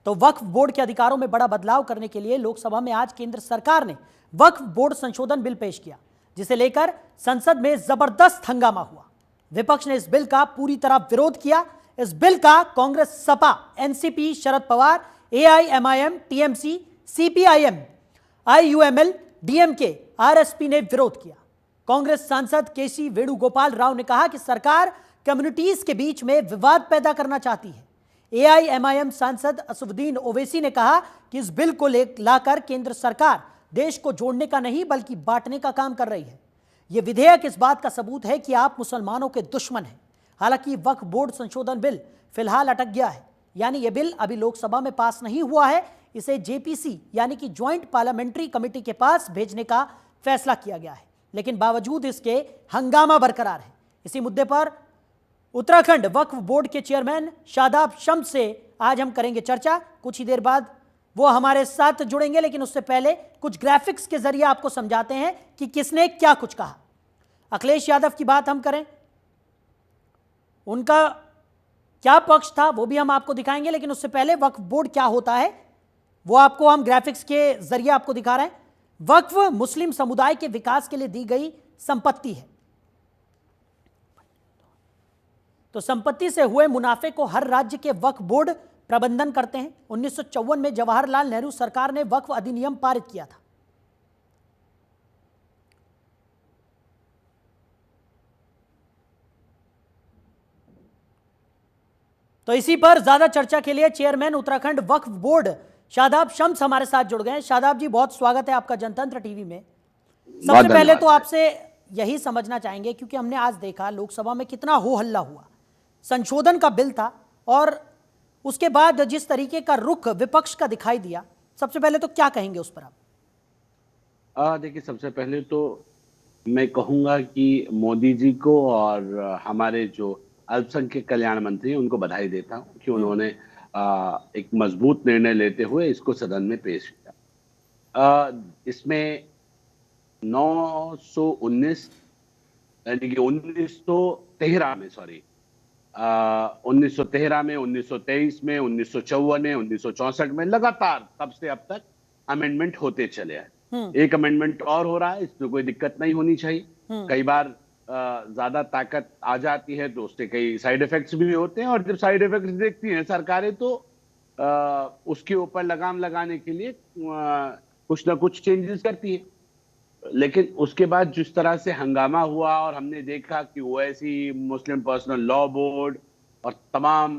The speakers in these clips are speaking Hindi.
तो वक्फ बोर्ड के अधिकारों में बड़ा बदलाव करने के लिए लोकसभा में आज केंद्र सरकार ने वक्फ बोर्ड संशोधन बिल पेश किया, जिसे लेकर संसद में जबरदस्त हंगामा हुआ। विपक्ष ने इस बिल का पूरी तरह विरोध किया। इस बिल का Congress, Sapa, NCP, Sharad Pawar, AIMIM, TMC, CPIM, IUML, DMK, RSP ने विरोध किया। कांग्रेस सांसद केसी वेणुगोपाल राव ने कहा कि सरकार कम्युनिटीज के बीच में विवाद पैदा करना चाहती है। एआईएमआईएम सांसद असदुद्दीन ओवैसी ने कहा कि इस बिल को लाकर केंद्र सरकार देश को जोड़ने का नहीं बल्कि बांटने का काम कर रही है। यह विधेयक इस बात का सबूत है कि आप मुसलमानों के दुश्मन हैं। हालांकि वक्फ बोर्ड संशोधन बिल फिलहाल अटक गया है, यानी यह बिल अभी लोकसभा में पास नहीं हुआ है। इसे जेपीसी यानी कि ज्वाइंट पार्लियामेंट्री कमेटी के पास भेजने का फैसला किया गया है, लेकिन बावजूद इसके हंगामा बरकरार है। इसी मुद्दे पर उत्तराखंड वक्फ बोर्ड के चेयरमैन शादाब शम्स से आज हम करेंगे चर्चा। कुछ ही देर बाद वो हमारे साथ जुड़ेंगे, लेकिन उससे पहले कुछ ग्राफिक्स के जरिए आपको समझाते हैं कि किसने क्या कुछ कहा। अखिलेश यादव की बात हम करें, उनका क्या पक्ष था वो भी हम आपको दिखाएंगे, लेकिन उससे पहले वक्फ बोर्ड क्या होता है वो आपको हम ग्राफिक्स के जरिए आपको दिखा रहे हैं। वक्फ मुस्लिम समुदाय के विकास के लिए दी गई संपत्ति है। तो संपत्ति से हुए मुनाफे को हर राज्य के वक्फ बोर्ड प्रबंधन करते हैं। 1954 में जवाहरलाल नेहरू सरकार ने वक्फ अधिनियम पारित किया था। तो इसी पर ज्यादा चर्चा के लिए चेयरमैन उत्तराखंड वक्फ बोर्ड शादाब शम्स हमारे साथ जुड़ गए। शादाब जी, बहुत स्वागत है आपका जनतंत्र टीवी में। सबसे पहले तो आपसे यही समझना चाहेंगे, क्योंकि हमने आज देखा लोकसभा में कितना हो हल्ला हुआ, संशोधन का बिल था और उसके बाद जिस तरीके का रुख विपक्ष का दिखाई दिया, सबसे पहले तो क्या कहेंगे उस पर आप? देखिए, सबसे पहले तो मैं कहूंगा कि मोदी जी को और हमारे जो अल्पसंख्यक कल्याण मंत्री हैं उनको बधाई देता हूं कि उन्होंने एक मजबूत निर्णय लेते हुए इसको सदन में पेश किया। इसमें 919 यानी कि 1913 में 1913 में, 1923 में, 1954 में, 1964 में लगातार तब से अब तक अमेंडमेंट होते चले आए। एक अमेंडमेंट और हो रहा है, इसमें कोई दिक्कत नहीं होनी चाहिए। कई बार ज्यादा ताकत आ जाती है तो उससे कई साइड इफेक्ट्स भी होते हैं, और जब साइड इफेक्ट्स देखती हैं सरकारें तो उसके ऊपर लगाम लगाने के लिए कुछ ना कुछ चेंजेस करती है। लेकिन उसके बाद जिस तरह से हंगामा हुआ और हमने देखा कि ओवैसी, मुस्लिम पर्सनल लॉ बोर्ड और तमाम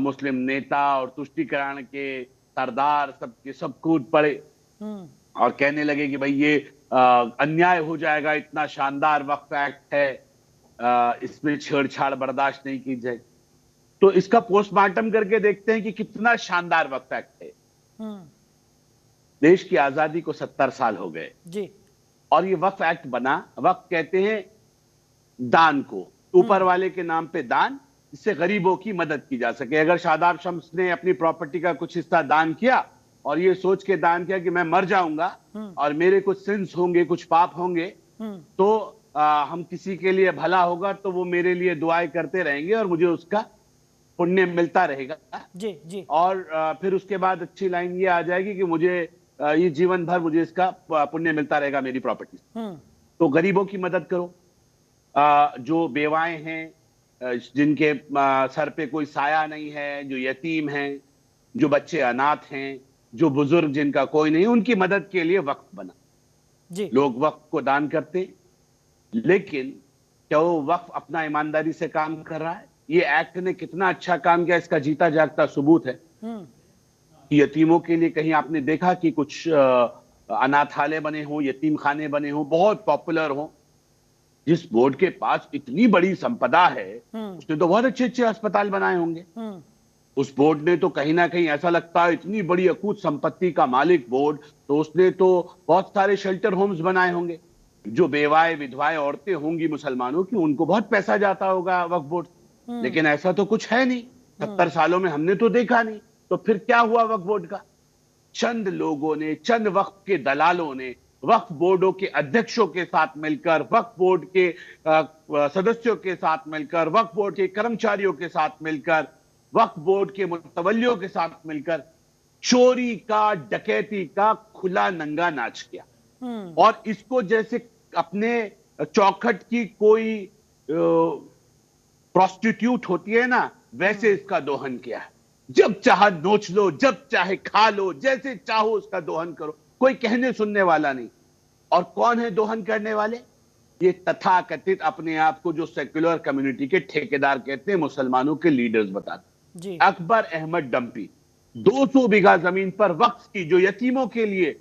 मुस्लिम नेता और तुष्टीकरण के सरदार सब कूद पड़े और कहने लगे कि भाई ये अन्याय हो जाएगा, इतना शानदार वक्फ एक्ट है, इसमें छेड़छाड़ बर्दाश्त नहीं की जाए। तो इसका पोस्टमार्टम करके देखते हैं कि कितना शानदार वक्फ एक्ट है। देश की आजादी को 70 साल हो गए जी, और ये वक्फ एक्ट बना। वक्फ कहते हैं दान को, ऊपर वाले के नाम पे दान, इससे गरीबों की मदद की जा सके। अगर शादाब शम्स ने अपनी प्रॉपर्टी का कुछ हिस्सा दान किया और ये सोच के दान किया कि मैं मर जाऊंगा और मेरे कुछ सिंस होंगे, कुछ पाप होंगे, तो हम किसी के लिए भला होगा तो वो मेरे लिए दुआएं करते रहेंगे और मुझे उसका पुण्य मिलता रहेगा जी जी। और फिर उसके बाद अच्छी लाइन ये आ जाएगी कि मुझे ये जीवन भर मुझे इसका पुण्य मिलता रहेगा मेरी प्रॉपर्टी। तो गरीबों की मदद करो, जो बेवाएं हैं, जिनके सर पे कोई साया नहीं है, जो यतीम हैं, जो बच्चे अनाथ हैं, जो बुजुर्ग जिनका कोई नहीं, उनकी मदद के लिए वक्फ बना जी। लोग वक्फ को दान करते, लेकिन क्या वो वक्फ अपना ईमानदारी से काम कर रहा है? ये एक्ट ने कितना अच्छा काम किया, इसका जीता जागता सबूत है। यतीमों के लिए कहीं आपने देखा कि कुछ अनाथालय बने हों, यतीम खाने बने हों, बहुत पॉपुलर हों? जिस बोर्ड के पास इतनी बड़ी संपदा है उसने तो बहुत अच्छे अच्छे अस्पताल बनाए होंगे। उस बोर्ड ने तो कहीं ना कहीं ऐसा लगता है, इतनी बड़ी अकूत संपत्ति का मालिक बोर्ड, तो उसने तो बहुत सारे शेल्टर होम्स बनाए होंगे। जो बेवाएं विधवाएं औरतें होंगी मुसलमानों की, उनको बहुत पैसा जाता होगा वक्फ बोर्ड। लेकिन ऐसा तो कुछ है नहीं, 70 सालों में हमने तो देखा नहीं। तो फिर क्या हुआ वक्फ बोर्ड का? चंद लोगों ने, चंद वक्फ के दलालों ने वक्फ बोर्डों के अध्यक्षों के साथ मिलकर, वक्फ बोर्ड के सदस्यों के साथ मिलकर, वक्फ बोर्ड के कर्मचारियों के साथ मिलकर वक्फ बोर्ड के मुतवल्लियों के साथ मिलकर चोरी का, डकैती का खुला नंगा नाच किया। और इसको जैसे अपने चौखट की कोई प्रोस्टिट्यूट होती है ना, वैसे इसका दोहन किया है। जब चाहे नोच लो, जब चाहे खा लो, जैसे चाहो उसका दोहन करो, कोई कहने सुनने वाला नहीं। और कौन है दोहन करने वाले? ये तथाकथित अपने आप को जो सेक्युलर कम्युनिटी के ठेकेदार कहते हैं, मुसलमानों के लीडर्स बताते। अकबर अहमद डंपी 200 बीघा जमीन पर वक्फ की, जो यतीमों के लिए,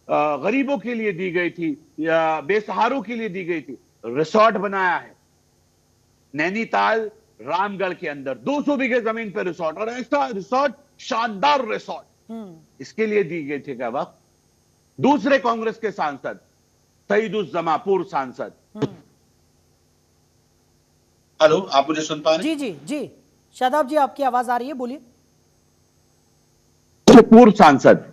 गरीबों के लिए दी गई थी या बेसहारों के लिए दी गई थी, रिसोर्ट बनाया है नैनीताल रामगढ़ के अंदर। 200 बीघे जमीन पर रिसोर्ट, और ऐसा रिसोर्ट, शानदार रिसोर्ट, इसके लिए दी गई थी क्या वक्फ? दूसरे कांग्रेस के सांसद सईदुज्जमा, पूर्व सांसद। हेलो, आप मुझे सुन पा रहे हैं? जी जी जी, शादाब जी आपकी आवाज आ रही है, बोलिए। पूर्व सांसद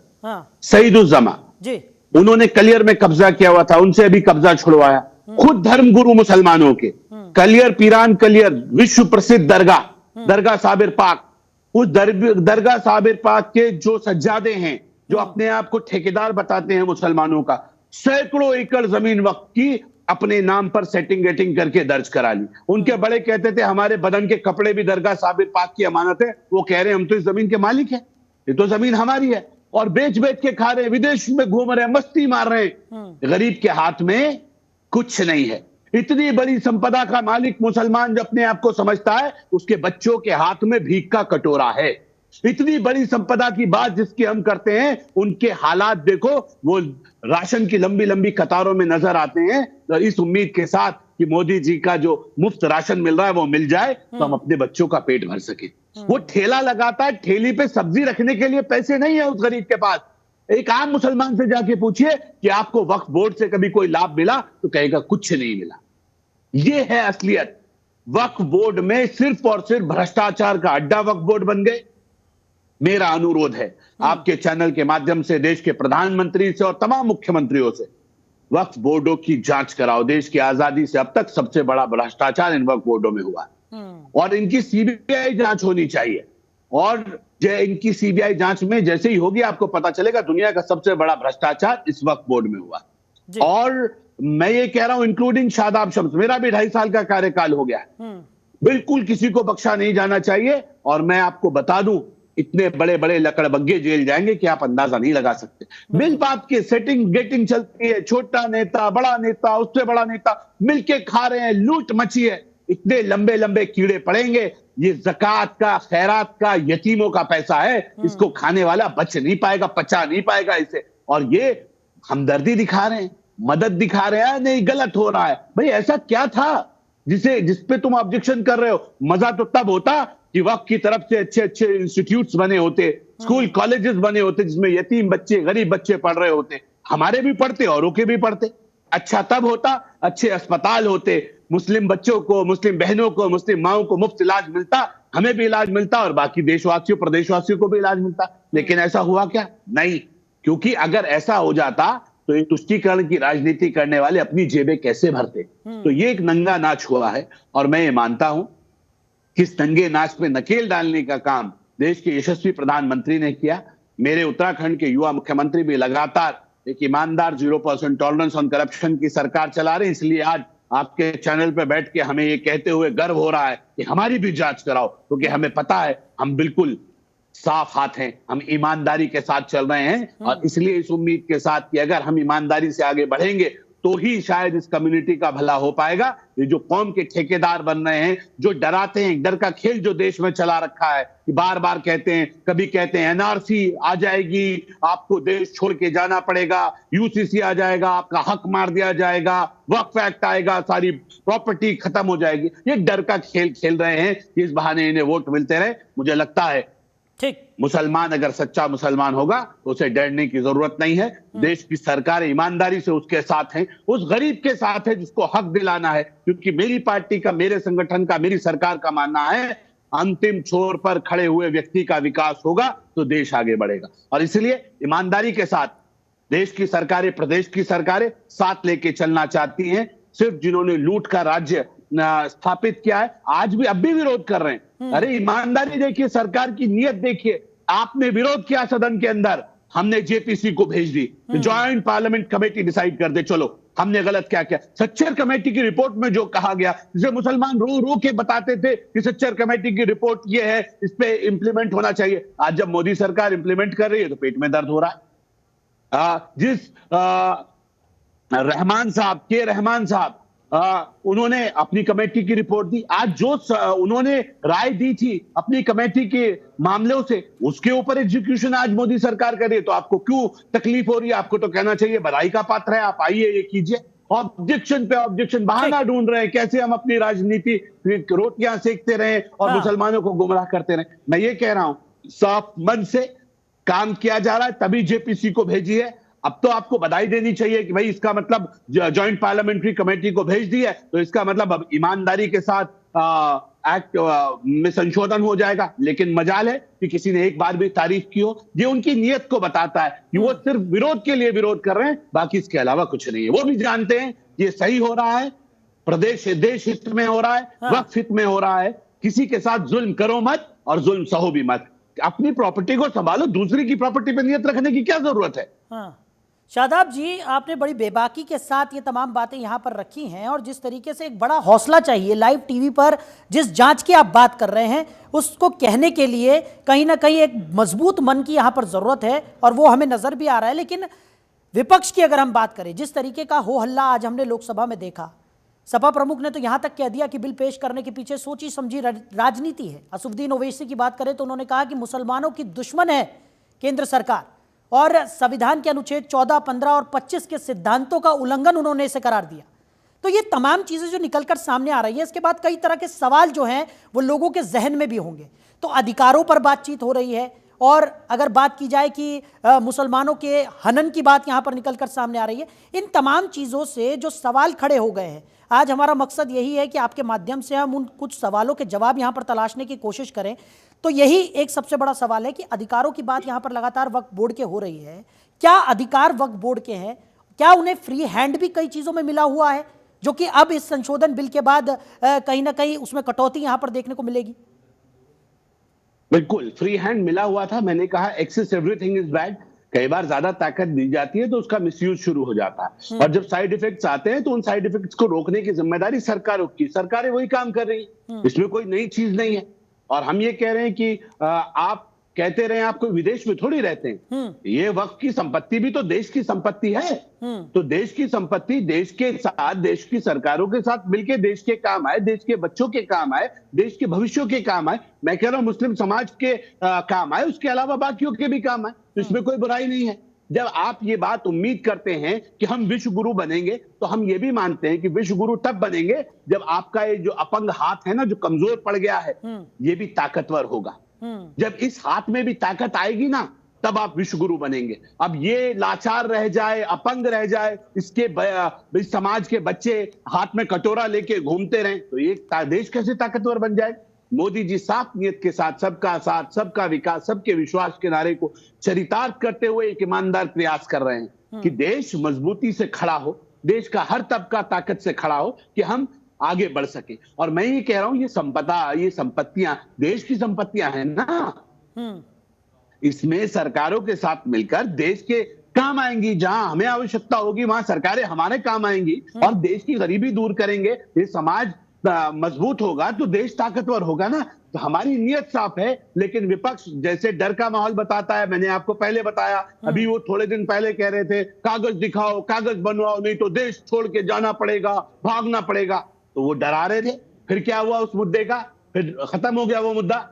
सईदुज्जमा जी, उन्होंने कलियर में कब्जा किया हुआ था, उनसे अभी कब्जा छुड़वाया। खुद धर्मगुरु मुसलमानों के कलियर, पीरान कलियर, विश्व प्रसिद्ध दरगाह, दरगाह साबिर पाक, उस दरगाह साबिर पाक के जो सज्जादे हैं, जो अपने आप को ठेकेदार बताते हैं मुसलमानों का, सैकड़ों एकड़ जमीन वक्त की अपने नाम पर सेटिंग गेटिंग करके दर्ज करा ली। उनके बड़े कहते थे हमारे बदन के कपड़े भी दरगाह साबिर पाक की अमानत है। वो कह रहे हैं हम तो इस जमीन के मालिक हैं, ये तो जमीन हमारी है, और बेच बेच के खा रहे हैं, विदेश में घूम रहे हैं, मस्ती मार रहे हैं। गरीब के हाथ में कुछ नहीं है। इतनी बड़ी संपदा का मालिक मुसलमान जो अपने आप को समझता है, उसके बच्चों के हाथ में भीख का कटोरा है। इतनी बड़ी संपदा की बात जिसकी हम करते हैं, उनके हालात देखो, वो राशन की लंबी लंबी कतारों में नजर आते हैं, और इस उम्मीद के साथ कि मोदी जी का जो मुफ्त राशन मिल रहा है वो मिल जाए तो हम अपने बच्चों का पेट भर सके। वो ठेला लगाता है, ठेली पे सब्जी रखने के लिए पैसे नहीं है उस गरीब के पास। एक आम मुसलमान से जाके पूछिए कि आपको वक्फ बोर्ड से कभी कोई लाभ मिला, तो कहेगा कुछ नहीं मिला। ये है असलियत। वक्फ बोर्ड में सिर्फ और सिर्फ भ्रष्टाचार का अड्डा वक्फ बोर्ड बन गए। मेरा अनुरोध है आपके चैनल के माध्यम से देश के प्रधानमंत्री से और तमाम मुख्यमंत्रियों से, वक्फ बोर्डों की जांच कराओ। देश की आजादी से अब तक सबसे बड़ा भ्रष्टाचार इन वक्फ बोर्डों में हुआ और इनकी सीबीआई जांच होनी चाहिए। और इनकी सीबीआई जांच में जैसे ही होगी, आपको पता चलेगा दुनिया का सबसे बड़ा भ्रष्टाचार इस वक्फ बोर्ड में हुआ। और मैं ये कह रहा हूं, इंक्लूडिंग शादाब शम्स, मेरा भी 2.5 साल का कार्यकाल हो गया है, बिल्कुल किसी को बख्शा नहीं जाना चाहिए। और मैं आपको बता दूं, इतने बड़े बड़े लकड़बग्गे जेल जाएंगे कि आप अंदाजा नहीं लगा सकते। बिल बात की सेटिंग गेटिंग चलती है, छोटा नेता, बड़ा नेता, उससे बड़ा नेता मिलके खा रहे हैं, लूट मची है। इतने लंबे लंबे कीड़े पड़ेंगे। ये ज़कात का, खैरात का, यतीमों का पैसा है, इसको खाने वाला बच नहीं पाएगा, पचा नहीं पाएगा इसे। और ये हमदर्दी दिखा रहे हैं, मदद दिखा रहे हैं, नहीं गलत हो रहा है। भाई ऐसा क्या था जिस पे तुम ऑब्जेक्शन कर रहे हो? मजा तो तब होता कि वक्त की तरफ से अच्छे अच्छे इंस्टीट्यूट्स बने होते, स्कूल कॉलेजेस बने होते, जिसमें यतीम बच्चे, गरीब बच्चे पढ़ रहे होते, हमारे भी पढ़ते, औरों के भी पढ़ते। अच्छा तब होता, अच्छे अस्पताल होते, मुस्लिम बच्चों को, मुस्लिम बहनों को, मुस्लिम माओं को मुफ्त इलाज मिलता, हमें भी इलाज मिलता और बाकी देशवासियों, प्रदेशवासियों को भी इलाज मिलता। लेकिन ऐसा हुआ क्या? नहीं। क्योंकि अगर ऐसा हो जाता तो ये तुष्टीकरण की राजनीति करने वाले अपनी जेबें कैसे भरते? तो ये एक नंगा नाच हुआ है। और मैं ये मानता हूं कि इस नंगे नाच पे नकेल डालने का काम देश के यशस्वी प्रधानमंत्री ने किया। मेरे उत्तराखंड के युवा मुख्यमंत्री भी लगातार एक ईमानदार 0% टॉलरेंस ऑन करप्शन की सरकार चला रहे हैं। इसलिए आज आपके चैनल पे बैठ के हमें ये कहते हुए गर्व हो रहा है कि हमारी भी जांच कराओ, क्योंकि हमें पता है हम बिल्कुल साफ हाथ हैं, हम ईमानदारी के साथ चल रहे हैं। और इसलिए इस उम्मीद के साथ कि अगर हम ईमानदारी से आगे बढ़ेंगे तो ही शायद इस कम्युनिटी का भला हो पाएगा। ये जो कौम के ठेकेदार बन रहे हैं, जो डराते हैं, डर का खेल जो देश में चला रखा है, कि बार बार कहते हैं, कभी कहते हैं एनआरसी आ जाएगी, आपको देश छोड़ के जाना पड़ेगा, यूसीसी आ जाएगा, आपका हक मार दिया जाएगा, वक्फ एक्ट आएगा, सारी प्रॉपर्टी खत्म हो जाएगी। ये डर का खेल खेल रहे हैं कि इस बहाने इन्हें वोट मिलते रहे। मुझे लगता है ठीक, मुसलमान अगर सच्चा मुसलमान होगा तो उसे डरने की जरूरत नहीं है। देश की सरकार ईमानदारी से उसके साथ है, उस गरीब के साथ है जिसको हक दिलाना है। क्योंकि मेरी पार्टी का, मेरे संगठन का, मेरी सरकार का मानना है, अंतिम छोर पर खड़े हुए व्यक्ति का विकास होगा तो देश आगे बढ़ेगा। और इसलिए ईमानदारी के साथ देश की सरकारें, प्रदेश की सरकारें साथ लेके चलना चाहती हैं। सिर्फ जिन्होंने लूट का राज्य स्थापित किया है, आज भी अब भी विरोध कर रहे हैं। अरे ईमानदारी देखिए, सरकार की नीयत देखिए। आपने विरोध किया सदन के अंदर, हमने जेपीसी को भेज दी, ज्वाइंट पार्लियामेंट कमेटी डिसाइड कर दे, चलो हमने गलत क्या किया। सच्चर कमेटी की रिपोर्ट में जो कहा गया, जिसे मुसलमान रो रो के बताते थे कि सच्चर कमेटी की रिपोर्ट ये है, इस पे इंप्लीमेंट होना चाहिए, आज जब मोदी सरकार इंप्लीमेंट कर रही है तो पेट में दर्द हो रहा है। जिस रहमान साहब उन्होंने अपनी कमेटी की रिपोर्ट दी, आज जो उन्होंने राय दी थी अपनी कमेटी के मामलों से, उसके ऊपर एग्जीक्यूशन आज मोदी सरकार कर रही है, तो आपको क्यों तकलीफ हो रही है? आपको तो कहना चाहिए बधाई का पात्र है, आप आइए ये कीजिए। ऑब्जेक्शन पे ऑब्जेक्शन, बहाना ढूंढ रहे हैं कैसे हम अपनी राजनीति रोटियां सेकते रहे और मुसलमानों को गुमराह करते रहे। मैं ये कह रहा हूं, साफ मन से काम किया जा रहा है, तभी जेपीसी को भेजी है। अब तो आपको बधाई देनी चाहिए कि भाई इसका मतलब जॉइंट पार्लियामेंट्री कमेटी को भेज दी है, तो इसका मतलब अब ईमानदारी के साथ एक्ट में संशोधन हो जाएगा। लेकिन मजाल है कि किसी ने एक बार भी तारीफ की हो। ये उनकी नीयत को बताता है कि वो सिर्फ विरोध के लिए विरोध कर रहे हैं, बाकी इसके अलावा कुछ नहीं है। वो भी जानते हैं ये सही हो रहा है, प्रदेश देश हित में हो रहा है, वक्त हित में हो रहा है। किसी के साथ जुल्म करो मत और जुल्म सहो भी मत। अपनी प्रॉपर्टी को संभालो, दूसरी की प्रॉपर्टी पर नियत रखने की क्या जरूरत है? शादाब जी, आपने बड़ी बेबाकी के साथ ये तमाम बातें यहाँ पर रखी हैं, और जिस तरीके से एक बड़ा हौसला चाहिए लाइव टीवी पर जिस जांच की आप बात कर रहे हैं, उसको कहने के लिए कहीं ना कहीं एक मजबूत मन की यहाँ पर ज़रूरत है, और वो हमें नज़र भी आ रहा है। लेकिन विपक्ष की अगर हम बात करें, जिस तरीके का हो हल्ला आज हमने लोकसभा में देखा, सपा प्रमुख ने तो यहाँ तक कह दिया कि बिल पेश करने के पीछे सोची समझी राजनीति है। असुद्दीन ओवैसी की बात करें तो उन्होंने कहा कि मुसलमानों की दुश्मन है केंद्र सरकार, और संविधान के अनुच्छेद 14, 15 और 25 के सिद्धांतों का उल्लंघन उन्होंने इसे करार दिया। तो ये तमाम चीज़ें जो निकलकर सामने आ रही है, इसके बाद कई तरह के सवाल जो हैं वो लोगों के जहन में भी होंगे। तो अधिकारों पर बातचीत हो रही है, और अगर बात की जाए कि मुसलमानों के हनन की बात यहाँ पर निकलकर सामने आ रही है। इन तमाम चीज़ों से जो सवाल खड़े हो गए हैं, आज हमारा मकसद यही है कि आपके माध्यम से हम उन कुछ सवालों के जवाब यहाँ पर तलाशने की कोशिश करें। तो यही एक सबसे बड़ा सवाल है कि अधिकारों की बात यहाँ पर लगातार वक्फ बोर्ड के हो रही है। क्या अधिकार वक्फ बोर्ड के हैं? क्या उन्हें फ्री हैंड भी कई चीज़ों में मिला हुआ है, जो कि अब इस संशोधन बिल के बाद कहीं ना कहीं उसमें कटौती यहाँ पर देखने को मिलेगी? बिल्कुल फ्री हैंड मिला हुआ था। मैंने कहा एक्सेस एवरीथिंग इज बैड। कई बार ज्यादा ताकत दी जाती है तो उसका मिसयूज शुरू हो जाता है, और जब साइड इफेक्ट्स आते हैं तो उन साइड इफेक्ट्स को रोकने की जिम्मेदारी सरकारों की। सरकारें वही काम कर रही हैं, इसमें कोई नई चीज नहीं है। और हम ये कह रहे हैं कि आप कहते रहे आप कोई विदेश में थोड़ी रहते हैं, ये वक्फ की संपत्ति भी तो देश की संपत्ति है। तो देश की संपत्ति देश के साथ, देश की सरकारों के साथ मिलकर देश के काम आए, देश के बच्चों के काम आए, देश के भविष्य के काम आए। मैं कह रहा हूं मुस्लिम समाज के काम आए, उसके अलावा बाकियों के भी काम आए, तो इसमें कोई बुराई नहीं है। जब आप ये बात उम्मीद करते हैं कि हम विश्व गुरु बनेंगे, तो हम ये भी मानते हैं कि विश्व गुरु तब बनेंगे जब आपका ये जो अपंग हाथ है ना, जो कमजोर पड़ गया है, ये भी ताकतवर होगा। जब इस हाथ में भी ताकत आएगी ना, तब आप विश्व गुरु बनेंगे। अब ये लाचार रह जाए, अपंग रह जाए, इस समाज के बच्चे हाथ में कटोरा लेके घूमते रहें, तो ये देश कैसे ताकतवर बन जाए? मोदी जी साफ नियत के साथ साथ, सबका विकास, सबके विश्वास के नारे को चरितार्थ करते हुए एक ईमानदार प्रयास कर रहे हैं कि देश मजबूती से खड़ा हो, देश का हर तबका ताकत से खड़ा हो, कि हम आगे बढ़ सके। और मैं ये कह रहा हूं, ये संपदा, ये संपत्तियां देश की संपत्तियां हैं ना, इसमें सरकारों के साथ मिलकर देश के काम आएंगी। जहां हमें आवश्यकता होगी वहां सरकारें हमारे काम आएंगी और देश की गरीबी दूर करेंगे। ये समाज मजबूत होगा तो देश ताकतवर होगा ना। तो हमारी नियत साफ है, लेकिन विपक्ष जैसे डर का माहौल बताता है। मैंने आपको पहले बताया, अभी वो थोड़े दिन पहले कह रहे थे कागज दिखाओ, कागज बनवाओ, नहीं तो देश छोड़ के जाना पड़ेगा, भागना पड़ेगा। तो वो डरा रहे थे। फिर क्या हुआ उस मुद्दे का? फिर खत्म हो गया वो मुद्दा।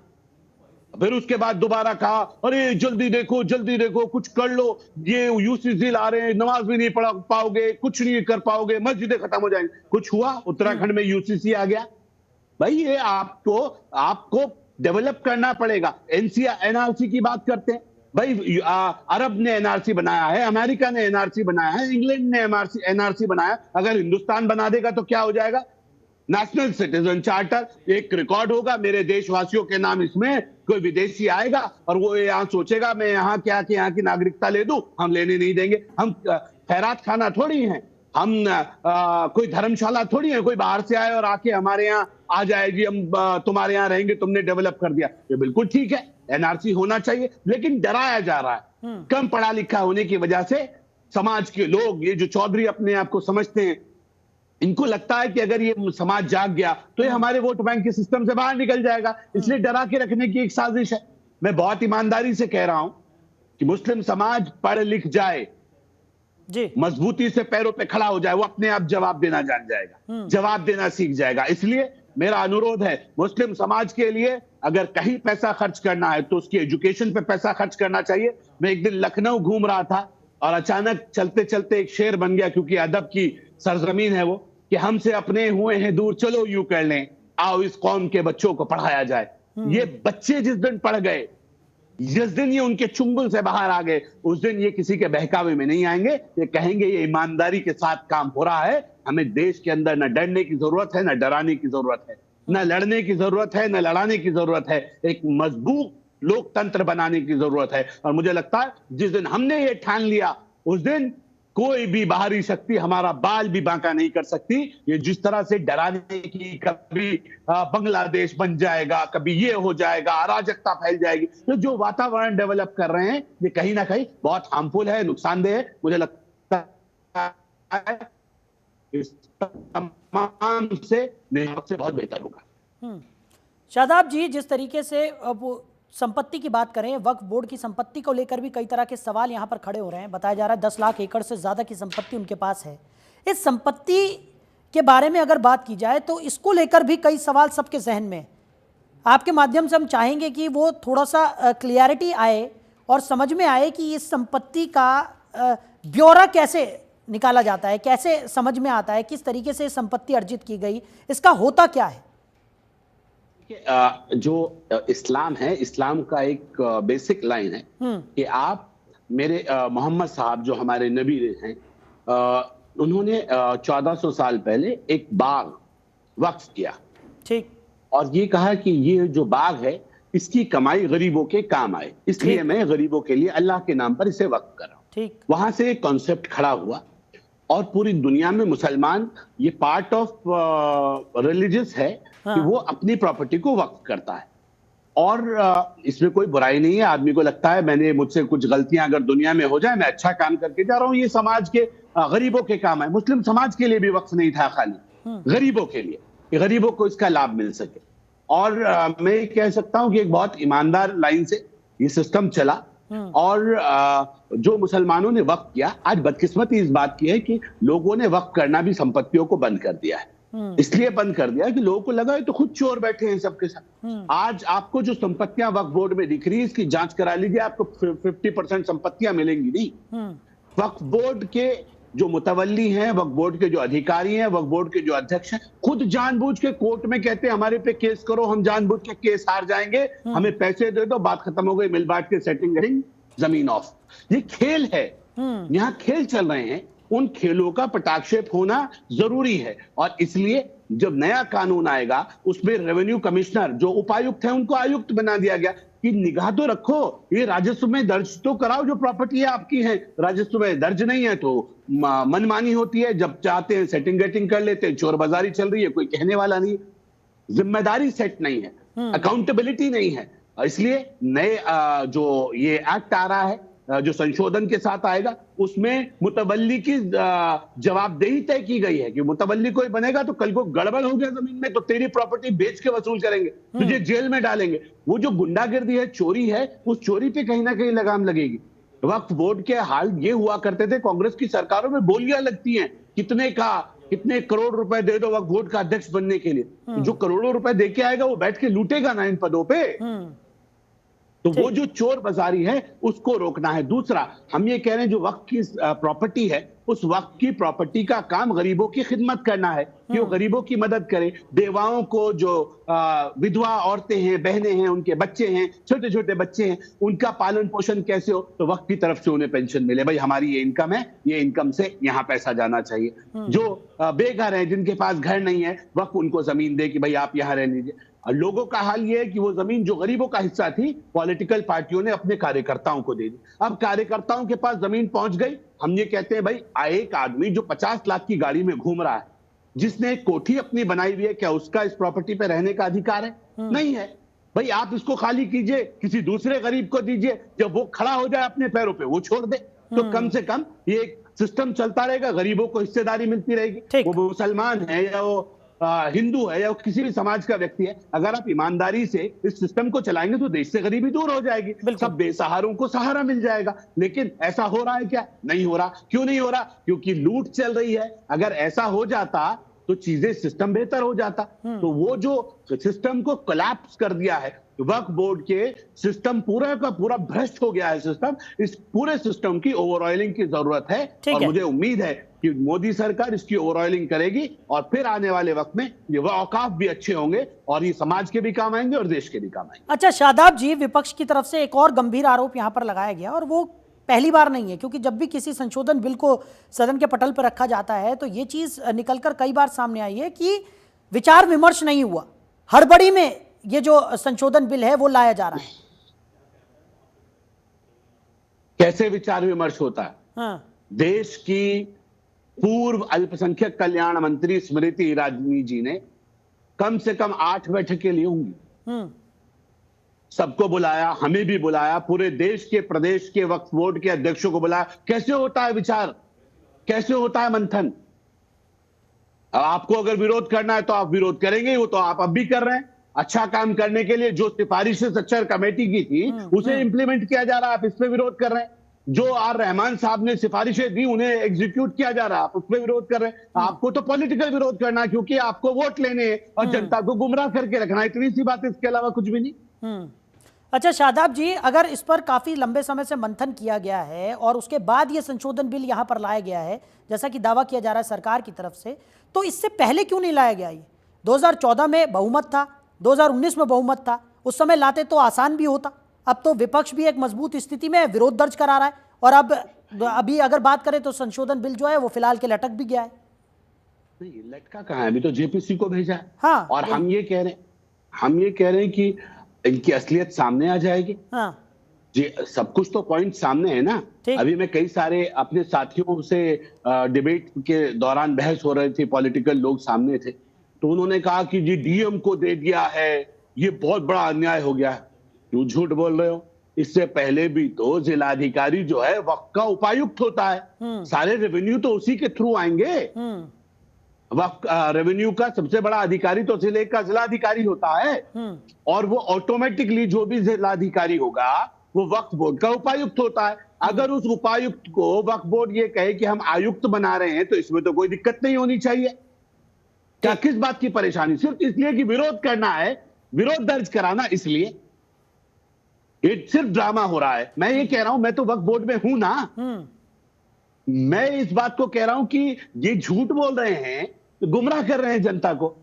फिर उसके बाद दोबारा कहा अरे जल्दी देखो कुछ कर लो, ये यूसीसी ला रहे हैं, नमाज भी नहीं पढ़ पाओगे, कुछ नहीं कर पाओगे, मस्जिदें खत्म हो जाएंगी। कुछ हुआ? उत्तराखंड में यूसीसी आ गया। भाई ये आपको डेवलप करना पड़ेगा। एनआरसी की बात करते हैं, भाई अरब ने एनआरसी बनाया है, अमेरिका ने एनआरसी बनाया है, इंग्लैंड ने एनआरसी बनाया। अगर हिंदुस्तान बना देगा तो क्या हो जाएगा? नेशनल सिटीजन चार्टर, एक रिकॉर्ड होगा मेरे देशवासियों के नाम। इसमें कोई विदेशी आएगा और वो यहाँ सोचेगा मैं यहाँ क्या कि यहाँ की नागरिकता ले दूं, हम लेने नहीं देंगे। हम खैरात खाना थोड़ी हैं, कोई धर्मशाला थोड़ी है, कोई बाहर से आए और आके हमारे यहाँ आ जाए जी, हम तुम्हारे यहाँ रहेंगे, तुमने डेवलप कर दिया। ये बिल्कुल ठीक है, एनआरसी होना चाहिए, लेकिन डराया जा रहा है। कम पढ़ा लिखा होने की वजह से समाज के लोग, ये जो चौधरी अपने आप को समझते हैं, इनको लगता है कि अगर ये समाज जाग गया तो ये हमारे वोट बैंक के सिस्टम से बाहर निकल जाएगा, इसलिए डरा के रखने की एक साजिश है। मैं बहुत ईमानदारी से कह रहा हूं कि मुस्लिम समाज पढ़ लिख जाए जी, मजबूती से पैरों पे खड़ा हो जाए, वो अपने आप जवाब देना जान जाएगा, जवाब देना सीख जाएगा। इसलिए मेरा अनुरोध है मुस्लिम समाज के लिए, अगर कहीं पैसा खर्च करना है तो उसकी एजुकेशन पे पैसा खर्च करना चाहिए। मैं एक दिन लखनऊ घूम रहा था और अचानक चलते चलते एक शेर बन गया, क्योंकि अदब की सरजमीन है वो, कि हमसे अपने हुए हैं दूर, चलो यूं कर लें, आओ इस कौम के बच्चों को पढ़ाया जाए। ये बच्चे जिस दिन पढ़ गए, जिस दिन ये उनके चुंगल से बाहर आ गए, उस दिन ये किसी के बहकावे में नहीं आएंगे। ये कहेंगे ये ईमानदारी के साथ काम हो रहा है, हमें देश के अंदर न डरने की जरूरत है, न डराने की जरूरत है, न लड़ने की जरूरत है, न लड़ाने की जरूरत है। एक मजबूत लोकतंत्र बनाने की जरूरत है। और मुझे लगता है जिस दिन हमने ये ठान लिया, उस दिन कोई भी बाहरी शक्ति हमारा बाल भी बांका नहीं कर सकती। ये जिस तरह से डराने की, कभी बांग्लादेश बन जाएगा, कभी ये हो जाएगा, अराजकता फैल जाएगी, तो जो वातावरण डेवलप कर रहे हैं ये कहीं ना कहीं बहुत हार्मफुल है, नुकसानदेह है। मुझे लगता है इस तमाम से बहुत बेहतर होगा। शादाब जी, जिस तरीके से अब संपत्ति की बात करें, वक्फ बोर्ड की संपत्ति को लेकर भी कई तरह के सवाल यहाँ पर खड़े हो रहे हैं। बताया जा रहा है 10 लाख एकड़ से ज़्यादा की संपत्ति उनके पास है। इस संपत्ति के बारे में अगर बात की जाए तो इसको लेकर भी कई सवाल सबके जहन में है। आपके माध्यम से हम चाहेंगे कि वो थोड़ा सा क्लियरिटी आए और समझ में आए कि इस संपत्ति का ब्यौरा कैसे निकाला जाता है, कैसे समझ में आता है, किस तरीके से संपत्ति अर्जित की गई, इसका होता क्या है। जो इस्लाम है, इस्लाम का एक बेसिक लाइन है कि आप मेरे मोहम्मद साहब जो हमारे नबी हैं, उन्होंने 1400 साल पहले एक बाग वक्फ किया, ठीक, और ये कहा कि ये जो बाग है इसकी कमाई गरीबों के काम आए, इसलिए मैं गरीबों के लिए अल्लाह के नाम पर इसे वक्फ कर रहा हूं। ठीक, वहां से एक कॉन्सेप्ट खड़ा हुआ और पूरी दुनिया में मुसलमान, ये पार्ट ऑफ रिलीजियस है कि वो अपनी प्रॉपर्टी को वक्फ करता है, और इसमें कोई बुराई नहीं है। आदमी को लगता है मैंने, मुझसे कुछ गलतियां अगर दुनिया में हो जाए, मैं अच्छा काम करके जा रहा हूं, ये समाज के गरीबों के काम है। मुस्लिम समाज के लिए भी वक्फ नहीं था, खाली गरीबों के लिए, कि गरीबों को इसका लाभ मिल सके। और मैं कह सकता हूं कि एक बहुत ईमानदार लाइन से ये सिस्टम चला, और जो मुसलमानों ने वक्फ किया, आज बदकिस्मती इस बात की है कि लोगों ने वक्फ करना भी संपत्तियों को बंद कर दिया है। इसलिए बंद कर दिया कि लोगों को लगा तो खुद चोर बैठे हैं सबके साथ। आज आपको जो संपत्तियां वक्फ बोर्ड में दिख रही है, इसकी जांच करा लीजिए, आपको 50% संपत्तियां मिलेंगी नहीं। वक्फ बोर्ड के जो मुतवल्ली हैं, वक्फ बोर्ड के जो अधिकारी हैं, वक्फ बोर्ड के जो अध्यक्ष हैं, खुद जानबूझ के कोर्ट में कहते हैं हमारे पे केस करो, हम जानबूझ के केस हार जाएंगे, हमें पैसे दे दो, बात खत्म हो गई, मिल बांट के सेटिंग करेंगे, जमीन ऑफ। ये खेल है, यहाँ खेल चल रहे हैं। उन खेलों का पटाक्षेप होना जरूरी है, और इसलिए जब नया कानून आएगा उसमें रेवेन्यू कमिश्नर जो उपायुक्त है उनको आयुक्त बना दिया गया कि निगाह तो रखो, ये राजस्व में दर्ज तो कराओ, जो प्रॉपर्टी है आपकी है, राजस्व में दर्ज नहीं है तो मनमानी होती है, जब चाहते हैं सेटिंग गेटिंग कर लेते हैं, चोर बाजारी चल रही है, कोई कहने वाला नहीं, जिम्मेदारी सेट नहीं है, अकाउंटेबिलिटी नहीं है। इसलिए नए जो ये एक्ट आ रहा है, जो संशोधन के साथ आएगा, उसमें मुतवल्ली की जवाबदेही तय की गई है कि मुतवल्ली कोई बनेगा तो कल को गड़बड़ हो गया जमीन में तो तेरी प्रॉपर्टी बेच के वसूल करेंगे, तुझे जेल में डालेंगे। वो जो गुंडागिर्दी है, चोरी है, उस चोरी पे कहीं ना कहीं लगाम लगेगी। वक्फ बोर्ड के हाल ये हुआ करते थे, कांग्रेस की सरकारों में बोलियां लगती हैं, कितने करोड़ रुपए दे दो वक्फ बोर्ड का अध्यक्ष बनने के लिए। जो करोड़ों रुपए दे के आएगा वो बैठ के लूटेगा ना इन पदों पे। तो वो जो चोर बाजारी है उसको रोकना है। दूसरा, हम ये कह रहे हैं जो वक्फ की प्रॉपर्टी है, उस वक्त की प्रॉपर्टी का काम गरीबों की खिदमत करना है, कि वो गरीबों की मदद करे। बेवाओं को, जो विधवा औरतें हैं, बहनें हैं, उनके बच्चे हैं, छोटे छोटे बच्चे हैं, उनका पालन पोषण कैसे हो, तो वक्त की तरफ से उन्हें पेंशन मिले। भाई हमारी ये इनकम है, ये इनकम से यहाँ पैसा जाना चाहिए। जो बेघर हैं, जिनके पास घर नहीं है, वक्त उनको जमीन दे कि भाई आप यहाँ रह लीजिए। और लोगों का हाल ये है कि वो जमीन जो गरीबों का हिस्सा थी पॉलिटिकल पार्टियों ने अपने कार्यकर्ताओं को दे दी। अब कार्यकर्ताओं के पास जमीन पहुंच गई। हम ये कहते हैं भाई, एक आदमी जो 50 लाख की गाड़ी में घूम रहा है, जिसने एक कोठी अपनी बनाई हुई है, क्या उसका इस प्रॉपर्टी पे रहने का अधिकार है? नहीं है। भाई आप इसको खाली कीजिए, किसी दूसरे गरीब को दीजिए, जब वो खड़ा हो जाए अपने पैरों पे वो छोड़ दे, तो कम से कम ये सिस्टम चलता रहेगा, गरीबों को हिस्सेदारी मिलती रहेगी। वो मुसलमान है या वो हिंदू है या किसी भी समाज का व्यक्ति है, अगर आप ईमानदारी से इस सिस्टम को चलाएंगे तो देश से गरीबी दूर हो जाएगी, सब बेसहारों को सहारा मिल जाएगा। लेकिन ऐसा हो रहा है क्या? नहीं हो रहा। क्यों नहीं हो रहा? क्योंकि लूट चल रही है। अगर ऐसा हो जाता तो चीजें, सिस्टम बेहतर हो जाता। तो वो जो सिस्टम को कोलैप्स कर दिया है, वक्फ बोर्ड के सिस्टम पूरा का पूरा भ्रष्ट हो गया है सिस्टम। इस पूरे सिस्टम की ओवरऑयलिंग की जरूरत है और मुझे उम्मीद है कि मोदी सरकार इसकी ओवरऑयलिंग करेगी और फिर आने वाले वक्त में ये औकाफ भी अच्छे होंगे और ये समाज के भी काम आएंगे और देश के भी काम आएंगे। अच्छा शादाब जी, विपक्ष की तरफ से एक और गंभीर आरोप यहां पर लगाया गया और वो पहली बार नहीं है, क्योंकि जब भी किसी संशोधन बिल को सदन के पटल पर रखा जाता है तो ये चीज निकलकर कई बार सामने आई है कि विचार विमर्श नहीं हुआ, हड़बड़ी में ये जो संशोधन बिल है वो लाया जा रहा है। कैसे विचार विमर्श होता है? हाँ। देश की पूर्व अल्पसंख्यक कल्याण मंत्री स्मृति ईरानी जी ने कम से कम 8 बैठकें ली होंगी। सबको बुलाया, हमें भी बुलाया, पूरे देश के प्रदेश के वक्फ बोर्ड के अध्यक्षों को बुलाया। कैसे होता है विचार? कैसे होता है मंथन? आपको अगर विरोध करना है तो आप विरोध करेंगे, वो तो आप अब भी कर रहे हैं। अच्छा काम करने के लिए जो सिफारिशें सच्चर कमेटी की थी उसे इंप्लीमेंट किया जा रहा है, आप इसमें विरोध कर रहे हैं। जो आर रहमान साहब ने सिफारिशें दी उन्हें एग्जीक्यूट किया जा रहा है, आप उसमें विरोध कर रहे हैं। आपको तो पॉलिटिकल विरोध करना है, क्योंकि आपको वोट लेने हैं और जनता को गुमराह करके रखना है। इतनी सी बात है, इसके अलावा कुछ भी नहीं। अच्छा शादाब जी, अगर इस पर काफी लंबे समय से मंथन किया गया है और उसके बाद ये संशोधन बिल यहां पर लाया गया है, जैसा कि दावा किया जा रहा है सरकार की तरफ से, तो इससे पहले क्यों नहीं लाया गया? ये 2014 में बहुमत था, 2019 में बहुमत था, उस समय लाते तो आसान भी होता। अब तो विपक्ष भी एक मजबूत स्थिति में विरोध दर्ज करा रहा है और अब अभी अगर बात करें तो संशोधन बिल जो है वो फिलहाल के लटक भी गया है। नहीं, लटका कहाँ है? अभी तो जेपीसी को भेजा है। हाँ, और हम ये कह रहे हैं कि इनकी असलियत सामने आ जाएगी। हाँ जी, सब कुछ तो पॉइंट सामने है ना। अभी मैं कई सारे अपने साथियों से डिबेट के दौरान बहस हो रही थी, पॉलिटिकल लोग सामने थे, तो उन्होंने कहा कि जी डीएम को दे दिया है, ये बहुत बड़ा अन्याय हो गया है। क्यों झूठ बोल रहे हो? इससे पहले भी तो जिलाधिकारी जो है वक्फ का उपायुक्त होता है, सारे रेवेन्यू तो उसी के थ्रू आएंगे। वक्फ रेवेन्यू का सबसे बड़ा अधिकारी तो जिले का जिलाधिकारी होता है और वो ऑटोमेटिकली जो भी जिलाधिकारी होगा वो वक्फ बोर्ड का उपायुक्त होता है। अगर उस उपायुक्त को वक्फ बोर्ड ये कहे कि हम आयुक्त बना रहे हैं तो इसमें तो कोई दिक्कत नहीं होनी चाहिए। क्या किस बात की परेशानी? सिर्फ इसलिए कि विरोध करना है, विरोध दर्ज कराना, इसलिए ये सिर्फ ड्रामा हो रहा है। मैं ये कह रहा हूं, मैं तो वक्फ बोर्ड में हूं ना, मैं इस बात को कह रहा हूं कि ये झूठ बोल रहे हैं, गुमराह कर रहे हैं जनता को।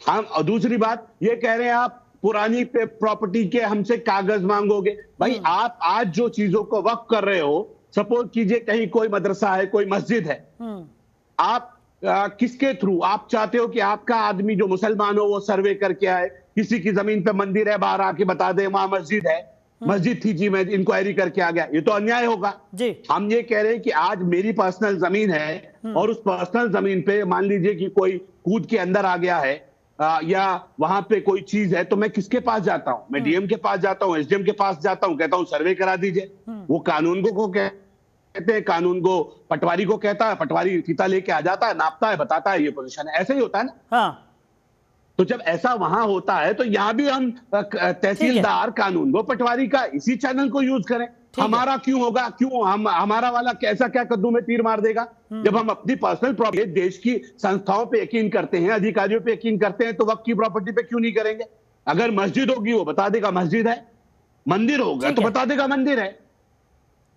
हम और दूसरी बात ये कह रहे हैं आप पुरानी प्रॉपर्टी के हमसे कागज मांगोगे। भाई आप आज जो चीजों को वक्फ कर रहे हो, सपोज कीजिए कहीं कोई मदरसा है, कोई मस्जिद है, आप किसके थ्रू आप चाहते हो कि आपका आदमी जो मुसलमान हो वो सर्वे करके आए, किसी की जमीन पे मंदिर है बाहर आके बता दे वहां मस्जिद है, मस्जिद थी जी मैं इंक्वायरी करके आ गया? ये तो अन्याय होगा जी। हम ये कह रहे हैं कि आज मेरी पर्सनल जमीन है और उस पर्सनल जमीन पे मान लीजिए कि कोई कूद के अंदर आ गया है या वहां पे कोई चीज है, तो मैं किसके पास जाता हूं? मैं डीएम के पास जाता हूं, एसडीएम के पास जाता हूं, कहता हूं सर्वे करा दीजिए। वो कानून को कहते हैं, कानून को पटवारी को कहता है, पटवारी फीता लेके आ जाता है, नापता है, बताता है ये पोजीशन है। ऐसा ही होता है ना। हाँ। तो जब ऐसा वहां होता है तो यहां भी हम तहसीलदार कानून को पटवारी का इसी चैनल को यूज करें। हमारा क्यों होगा? क्यों हमारा वाला कैसा क्या कद्दू में तीर मार देगा? जब हम अपनी पर्सनल प्रॉपर्टी देश की संस्थाओं पे यकीन करते हैं, अधिकारियों पे यकीन करते हैं, तो वक्त की प्रॉपर्टी पे क्यों नहीं करेंगे? अगर मस्जिद होगी वो बता देगा मस्जिद है, मंदिर होगा तो बता देगा मंदिर है।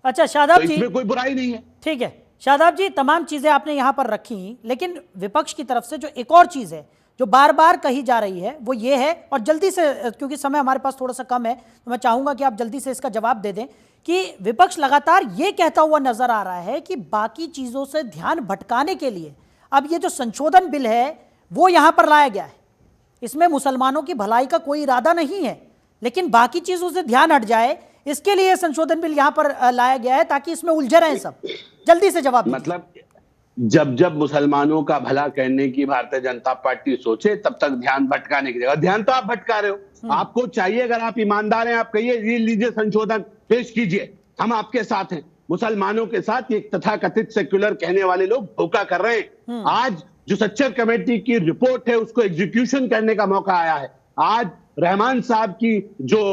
अच्छा शादाब जी, इसमें कोई बुराई नहीं है। ठीक है शादाब जी, तमाम चीजें आपने यहां पर रखी, लेकिन विपक्ष की तरफ से जो एक और चीज है जो बार बार कही जा रही है वो ये है, और जल्दी से क्योंकि समय हमारे पास थोड़ा सा कम है तो मैं चाहूंगा कि आप जल्दी से इसका जवाब दे दें कि विपक्ष लगातार ये कहता हुआ नजर आ रहा है कि बाकी चीजों से ध्यान भटकाने के लिए अब ये जो संशोधन बिल है वो यहां पर लाया गया है। इसमें मुसलमानों की भलाई का कोई इरादा नहीं है, लेकिन बाकी चीजों से ध्यान हट जाए, इसके लिए संशोधन बिल यहां पर लाया गया है ताकि इसमें उलझे रहे सब। जल्दी से जवाब दीजिए। मतलब जब जब मुसलमानों का भला करने की भारतीय जनता पार्टी सोचे, तब तक ध्यान भटकाने की जगह ध्यान तो आप भटका रहे हो। आपको चाहिए, अगर आप ईमानदार हैं, आप कहिए ये लीजिए संशोधन पेश कीजिए, हम आपके साथ हैं। मुसलमानों के साथ एक तथाकथित सेक्युलर कहने वाले लोग धोखा कर रहे हैं। आज जो सच्चर कमेटी की रिपोर्ट है उसको एग्जीक्यूशन करने का मौका आया है। आज रहमान साहब की जो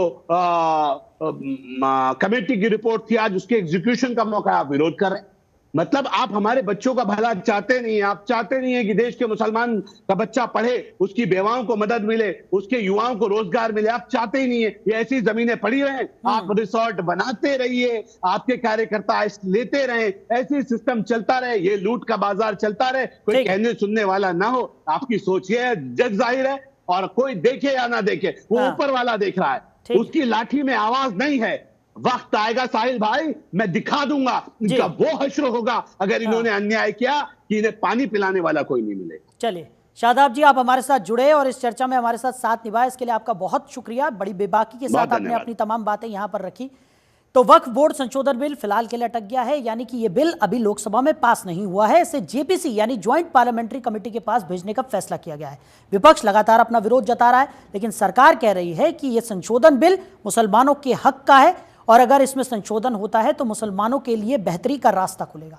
कमेटी की रिपोर्ट थी, आज उसके एग्जीक्यूशन का मौका आप विरोध कर रहे हैं। मतलब आप हमारे बच्चों का भला चाहते नहीं है। आप चाहते नहीं है कि देश के मुसलमान का बच्चा पढ़े, उसकी बेवाओं को मदद मिले, उसके युवाओं को रोजगार मिले। आप चाहते ही नहीं है ये ऐसी जमीनें पड़ी रहें। आप रिसोर्ट बनाते रहिए, आपके कार्यकर्ता लेते रहे, ऐसे सिस्टम चलता रहे, ये लूट का बाजार चलता रहे, कोई कहने सुनने वाला ना हो। आपकी सोच ये है, जग जाहिर है, और कोई देखे या ना देखे, वो ऊपर वाला देख रहा है। उसकी लाठी में आवाज नहीं है। वक्त आएगा साहिल भाई, मैं दिखा दूंगा इनका वो हश्र होगा अगर इन्होंने अन्याय किया कि इन्हें पानी पिलाने वाला कोई नहीं मिले। चलिए शादाब जी, आप हमारे साथ जुड़े और इस चर्चा में हमारे साथ निभाए, इसके लिए आपका बहुत शुक्रिया। बड़ी बेबाकी के साथ आपने अपनी तमाम बातें यहां पर रखी। तो वक्फ बोर्ड संशोधन बिल फिलहाल के लिए अटक गया है, यानी कि यह बिल अभी लोकसभा में पास नहीं हुआ है। इसे जेपीसी यानी ज्वाइंट पार्लियामेंट्री कमेटी के पास भेजने का फैसला किया गया है। विपक्ष लगातार अपना विरोध जता रहा है, लेकिन सरकार कह रही है कि यह संशोधन बिल मुसलमानों के हक का है और अगर इसमें संशोधन होता है तो मुसलमानों के लिए बेहतरी का रास्ता खुलेगा।